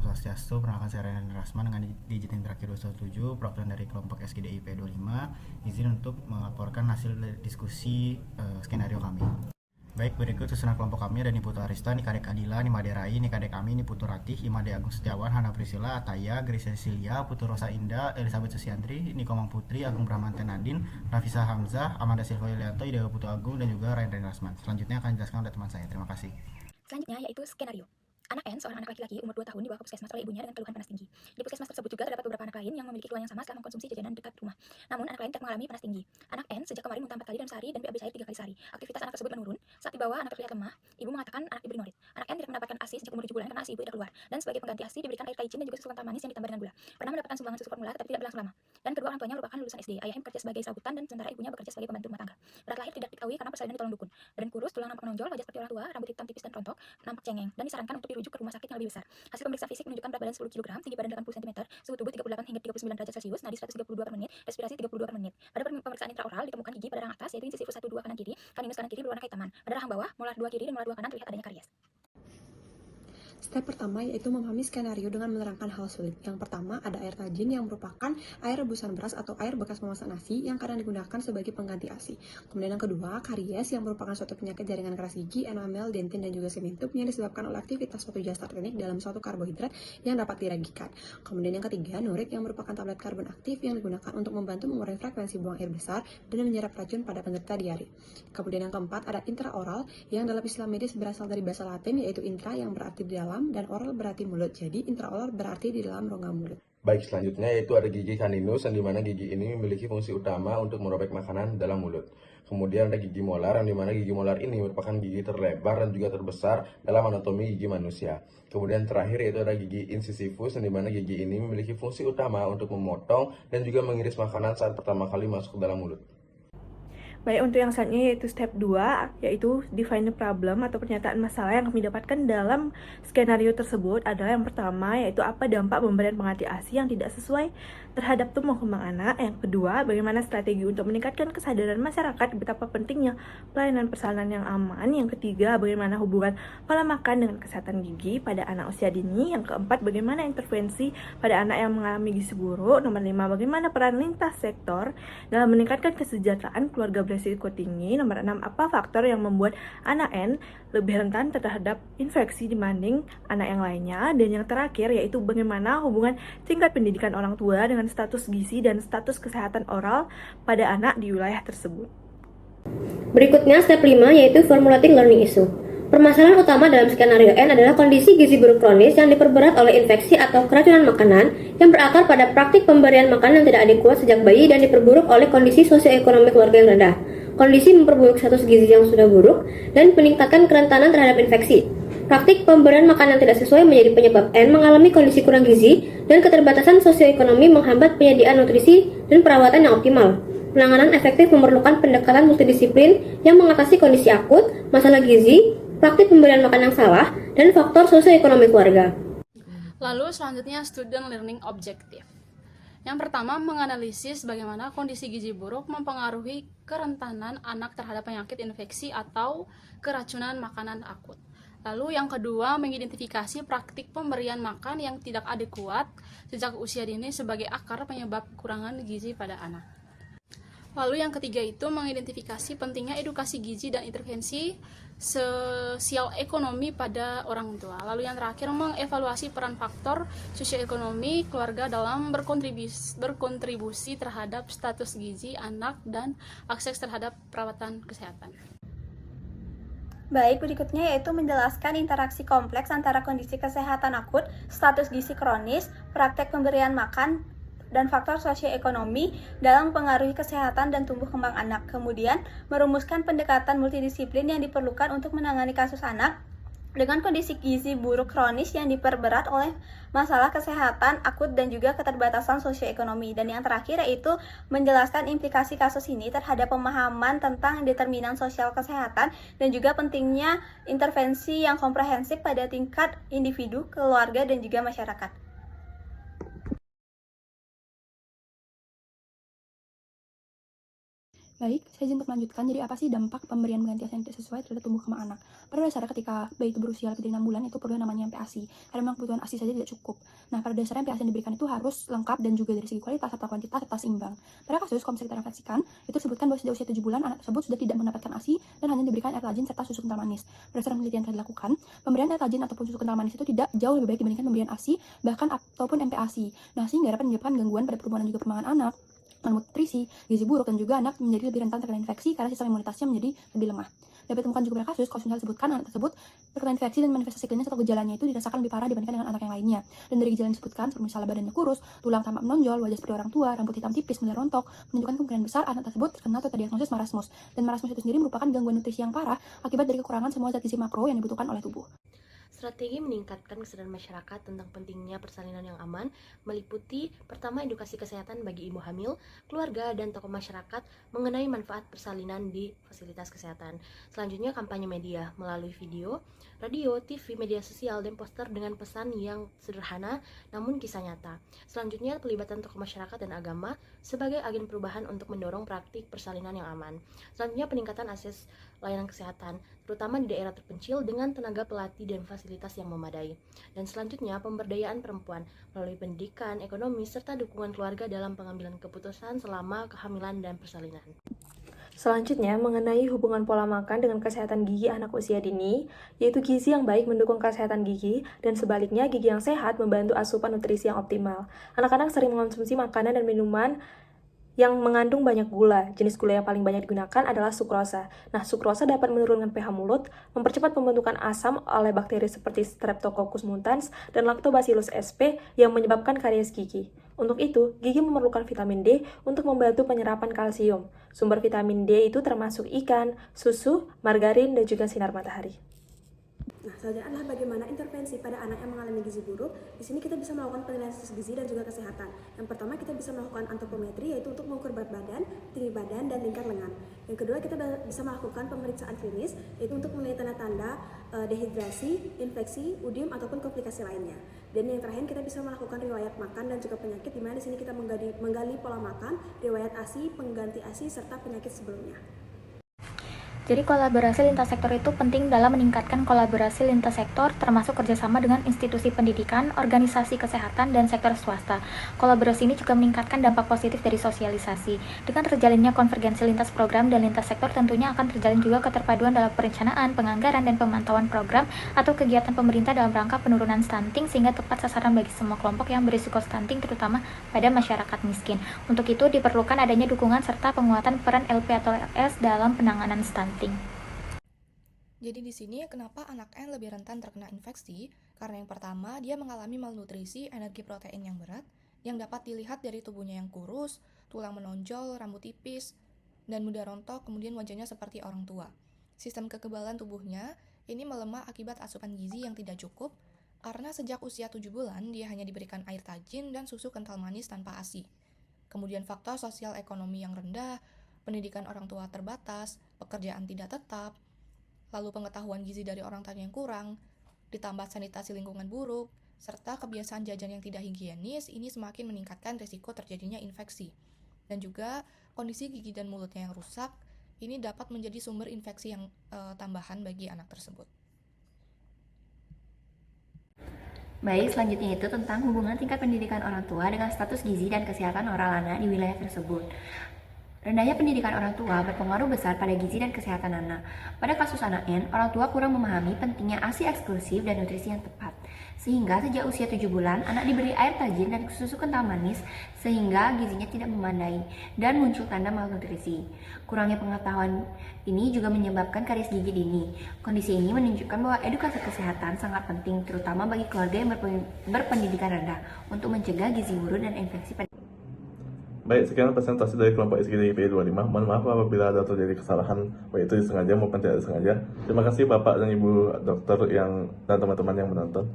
Swastiastu. Perkenalkan saya Renan Rasman dengan digit yang terakhir 217, perwakilan dari kelompok SGDI P25. Izin untuk melaporkan hasil diskusi skenario kami. Baik, berikut susunan kelompok kami ada Niputu Arista, Nikadek Adila, Nimade Rai, Nikadek Ami, Niputu Ratih, Imade Agung Setiawan, Hana Priscilla, Ataya, Grace Cecilia, Putu Rosa Indah, Elizabeth Susiandri, Nikomang Putri, Agung Brahmanten Nadin, Rafisa Hamzah, Amanda Silva Yulianto, Ida Putu Agung, dan juga Ryan Rasman. Selanjutnya akan dijelaskan oleh teman saya. Terima kasih. Selanjutnya yaitu skenario. Anak N, seorang anak laki-laki umur 2 tahun, dibawa ke puskesmas oleh ibunya dengan keluhan panas tinggi. Di puskesmas tersebut juga terdapat beberapa anak lain yang memiliki keluhan yang sama setelah mengkonsumsi jajanan dekat rumah. Namun, anak lain tidak mengalami panas tinggi. Anak N sejak kemarin muntah 4 kali dalam sehari dan BAB cair 3 kali sehari. Aktivitas anak tersebut menurun. Saat dibawa, anak terlihat lemah. Ibu mengatakan anak diberi norit. Anak N tidak mendapatkan ASI sejak umur 7 bulan karena ASI ibu tidak keluar. Dan sebagai pengganti ASI diberikan air kaicin dan juga susu kental manis yang ditambah dengan gula. Pernah mendapatkan sumbangan susu formula tetapi tidak berlangsung lama. Dan kedua orang tuanya merupakan lulusan SD. Ayahnya bekerja sebagai serabutan dan sementara ibunya bekerja sebagai pembantu rumah tangga. Berat lahir tidak diketahui karena persalinan ditolong dukun. Badan kurus, tulang nampak menonjol, wajah seperti orang tua, rambut hitam tipis dan rontok, nampak cengeng, dan disarankan untuk dirujuk ke rumah sakit yang lebih besar. Hasil pemeriksaan fisik menunjukkan berat badan 10 kg, tinggi badan 80 cm, suhu tubuh 38 hingga 39 derajat Celcius, nadi 132 per menit, respirasi 32 per menit. Pada pemeriksaan intraoral ditemukan gigi pada rahang atas yaitu insisifus 1 2 kanan kiri, kaninus kanan kiri berwarna kehitaman. Pada rahang bawah, molar 2 kiri dan molar 2 kanan terlihat adanya karies. Step pertama yaitu memahami skenario dengan menerangkan hal sulit. Yang pertama ada air tajin yang merupakan air rebusan beras atau air bekas memasak nasi yang kadang digunakan sebagai pengganti ASI. Kemudian yang kedua, karies yang merupakan suatu penyakit jaringan keras gigi, enamel, dentin, dan juga sementum yang disebabkan oleh aktivitas suatu zat tartenik dalam suatu karbohidrat yang dapat diragikan. Kemudian yang ketiga, nurit yang merupakan tablet karbon aktif yang digunakan untuk membantu mengurangi frekuensi buang air besar dan menyerap racun pada penderita diare. Kemudian yang keempat ada intraoral yang dalam istilah medis berasal dari bahasa Latin yaitu intra yang berarti di dalam dan oral berarti mulut. Jadi intraoral berarti di dalam rongga mulut. Baik, selanjutnya yaitu ada gigi caninus yang dimana gigi ini memiliki fungsi utama untuk merobek makanan dalam mulut. Kemudian ada gigi molar yang dimana gigi molar ini merupakan gigi terlebar dan juga terbesar dalam anatomi gigi manusia. Kemudian terakhir yaitu ada gigi incisivus yang dimana gigi ini memiliki fungsi utama untuk memotong dan juga mengiris makanan saat pertama kali masuk ke dalam mulut. Baik, untuk yang selanjutnya yaitu step 2, yaitu define the problem atau pernyataan masalah yang kami dapatkan dalam skenario tersebut adalah yang pertama, yaitu apa dampak pemberian pengganti ASI yang tidak sesuai terhadap tumbuh kembang anak. Yang kedua, bagaimana strategi untuk meningkatkan kesadaran masyarakat betapa pentingnya pelayanan persalinan yang aman. Yang ketiga, bagaimana hubungan pola makan dengan kesehatan gigi pada anak usia dini. Yang keempat, bagaimana intervensi pada anak yang mengalami gizi buruk. Nomor 5, bagaimana peran lintas sektor dalam meningkatkan kesejahteraan keluarga berisiko tinggi. Nomor 6, apa faktor yang membuat anak N lebih rentan terhadap infeksi dibanding anak yang lainnya. Dan yang terakhir yaitu bagaimana hubungan tingkat pendidikan orang tua dengan status gizi dan status kesehatan oral pada anak di wilayah tersebut. Berikutnya step 5 yaitu formulating learning issue. Permasalahan utama dalam skenario N adalah kondisi gizi buruk kronis yang diperberat oleh infeksi atau keracunan makanan yang berakar pada praktik pemberian makanan yang tidak adekuat sejak bayi dan diperburuk oleh kondisi sosioekonomi keluarga yang rendah. Kondisi memperburuk status gizi yang sudah buruk dan meningkatkan kerentanan terhadap infeksi. Praktik pemberian makanan yang tidak sesuai menjadi penyebab N mengalami kondisi kurang gizi dan keterbatasan sosioekonomi menghambat penyediaan nutrisi dan perawatan yang optimal. Penanganan efektif memerlukan pendekatan multidisiplin yang mengatasi kondisi akut, masalah gizi, praktik pemberian makan yang salah, dan faktor sosioekonomi keluarga. Lalu selanjutnya student learning objective. Yang pertama, menganalisis bagaimana kondisi gizi buruk mempengaruhi kerentanan anak terhadap penyakit infeksi atau keracunan makanan akut. Lalu yang kedua, mengidentifikasi praktik pemberian makan yang tidak adekuat sejak usia dini sebagai akar penyebab kekurangan gizi pada anak. Lalu yang ketiga itu mengidentifikasi pentingnya edukasi gizi dan intervensi sosial ekonomi pada orang tua. Lalu yang terakhir mengevaluasi peran faktor sosioekonomi keluarga dalam berkontribusi terhadap status gizi anak dan akses terhadap perawatan kesehatan. Baik, berikutnya yaitu menjelaskan interaksi kompleks antara kondisi kesehatan akut, status gizi kronis, praktek pemberian makan, dan faktor sosioekonomi dalam mempengaruhi kesehatan dan tumbuh kembang anak. Kemudian, merumuskan pendekatan multidisiplin yang diperlukan untuk menangani kasus anak dengan kondisi gizi buruk kronis yang diperberat oleh masalah kesehatan akut dan juga keterbatasan sosioekonomi. Dan yang terakhir yaitu menjelaskan implikasi kasus ini terhadap pemahaman tentang determinan sosial kesehatan dan juga pentingnya intervensi yang komprehensif pada tingkat individu, keluarga, dan juga masyarakat. Baik, saya izin untuk melanjutkan. Jadi apa sih dampak pemberian pengganti ASI yang tidak sesuai terhadap tumbuh kembang anak? Pada dasarnya ketika bayi itu berusia lebih dari 6 bulan, itu perlu yang namanya MPASI. Karena memang kebutuhan ASI saja tidak cukup. Nah, pada dasarnya MPASI yang diberikan itu harus lengkap dan juga dari segi kualitas atau kuantitas serta seimbang. Pada kasus, kalau misalnya kita refleksikan, itu disebutkan bahwa sejak usia 7 bulan, anak tersebut sudah tidak mendapatkan ASI dan hanya diberikan air tajin serta susu kental manis. Berdasarkan penelitian yang telah dilakukan, pemberian air tajin ataupun susu kental manis itu tidak jauh lebih baik dibandingkan pemberian ASI, bahkan ataupun MPASI. Nah, sehingga dapat menyebabkan gangguan pada pertumbuhan dan juga perkembangan anak, malnutrisi, gizi buruk, dan juga anak menjadi lebih rentan terkena infeksi karena sistem imunitasnya menjadi lebih lemah. Dapat ditemukan juga pada kasus, kalau misalnya disebutkan anak tersebut terkena infeksi dan manifestasi klinis atau gejalanya itu dirasakan lebih parah dibandingkan dengan anak yang lainnya. Dan dari gejala yang disebutkan, seperti misalnya badannya kurus, tulang tampak menonjol, wajah seperti orang tua, rambut hitam tipis, mulai rontok, menunjukkan kemungkinan besar anak tersebut terkena atau terdiagnosis marasmus. Dan marasmus itu sendiri merupakan gangguan nutrisi yang parah akibat dari kekurangan semua zat gizi makro yang dibutuhkan oleh tubuh. Strategi meningkatkan kesadaran masyarakat tentang pentingnya persalinan yang aman meliputi pertama edukasi kesehatan bagi ibu hamil, keluarga, dan tokoh masyarakat mengenai manfaat persalinan di fasilitas kesehatan. Selanjutnya kampanye media melalui video, radio, TV, media sosial, dan poster dengan pesan yang sederhana namun kisah nyata. Selanjutnya pelibatan tokoh masyarakat dan agama sebagai agen perubahan untuk mendorong praktik persalinan yang aman. Selanjutnya peningkatan akses layanan kesehatan, terutama di daerah terpencil dengan tenaga pelatih dan fasilitas yang memadai. Dan selanjutnya pemberdayaan perempuan melalui pendidikan, ekonomi, serta dukungan keluarga dalam pengambilan keputusan selama kehamilan dan persalinan. Selanjutnya, mengenai hubungan pola makan dengan kesehatan gigi anak usia dini, yaitu gizi yang baik mendukung kesehatan gigi, dan sebaliknya gigi yang sehat membantu asupan nutrisi yang optimal. Anak-anak sering mengonsumsi makanan dan minuman yang mengandung banyak gula. Jenis gula yang paling banyak digunakan adalah sukrosa. Nah, sukrosa dapat menurunkan pH mulut, mempercepat pembentukan asam oleh bakteri seperti Streptococcus mutans dan Lactobacillus sp yang menyebabkan karies gigi. Untuk itu, gigi memerlukan vitamin D untuk membantu penyerapan kalsium. Sumber vitamin D itu termasuk ikan, susu, margarin, dan juga sinar matahari. Nah, selanjutnya adalah bagaimana intervensi pada anak yang mengalami gizi buruk. Di sini kita bisa melakukan penilaian status gizi dan juga kesehatan. Yang pertama, kita bisa melakukan antropometri, yaitu untuk mengukur berat badan, tinggi badan, dan lingkar lengan. Yang kedua, kita bisa melakukan pemeriksaan klinis, yaitu untuk menilai tanda-tanda dehidrasi, infeksi, udium, ataupun komplikasi lainnya. Dan yang terakhir, kita bisa melakukan riwayat makan dan juga penyakit, di mana di sini kita menggali pola makan, riwayat ASI, pengganti ASI, serta penyakit sebelumnya. Jadi kolaborasi lintas sektor itu penting dalam meningkatkan kolaborasi lintas sektor termasuk kerjasama dengan institusi pendidikan, organisasi kesehatan, dan sektor swasta. Kolaborasi ini juga meningkatkan dampak positif dari sosialisasi. Dengan terjalinnya konvergensi lintas program dan lintas sektor tentunya akan terjalin juga keterpaduan dalam perencanaan, penganggaran, dan pemantauan program atau kegiatan pemerintah dalam rangka penurunan stunting sehingga tepat sasaran bagi semua kelompok yang berisiko stunting terutama pada masyarakat miskin. Untuk itu diperlukan adanya dukungan serta penguatan peran LP atau LS dalam penanganan stunting. Jadi di sini kenapa anak N lebih rentan terkena infeksi? Karena yang pertama, dia mengalami malnutrisi energi protein yang berat, yang dapat dilihat dari tubuhnya yang kurus, tulang menonjol, rambut tipis, dan mudah rontok, kemudian wajahnya seperti orang tua. Sistem kekebalan tubuhnya ini melemah akibat asupan gizi yang tidak cukup, karena sejak usia 7 bulan dia hanya diberikan air tajin dan susu kental manis tanpa ASI. Kemudian faktor sosial ekonomi yang rendah, pendidikan orang tua terbatas, pekerjaan tidak tetap, lalu pengetahuan gizi dari orang tua yang kurang, ditambah sanitasi lingkungan buruk, serta kebiasaan jajan yang tidak higienis, ini semakin meningkatkan risiko terjadinya infeksi. Dan juga kondisi gigi dan mulutnya yang rusak, ini dapat menjadi sumber infeksi yang tambahan bagi anak tersebut. Baik, selanjutnya itu tentang hubungan tingkat pendidikan orang tua dengan status gizi dan kesehatan oral anak di wilayah tersebut. Rendahnya pendidikan orang tua berpengaruh besar pada gizi dan kesehatan anak. Pada kasus anak N, orang tua kurang memahami pentingnya ASI eksklusif dan nutrisi yang tepat. Sehingga sejak usia 7 bulan, anak diberi air tajin dan susu kental manis sehingga gizinya tidak memadai dan muncul tanda malnutrisi. Kurangnya pengetahuan ini juga menyebabkan karies gigi dini. Kondisi ini menunjukkan bahwa edukasi kesehatan sangat penting terutama bagi keluarga yang berpendidikan rendah untuk mencegah gizi buruk dan infeksi pada. Baik, sekian presentasi dari kelompok SGD IP 25. Mohon maaf apabila ada terjadi kesalahan, baik itu disengaja maupun tidak disengaja. Terima kasih Bapak dan Ibu dokter dan teman-teman yang menonton.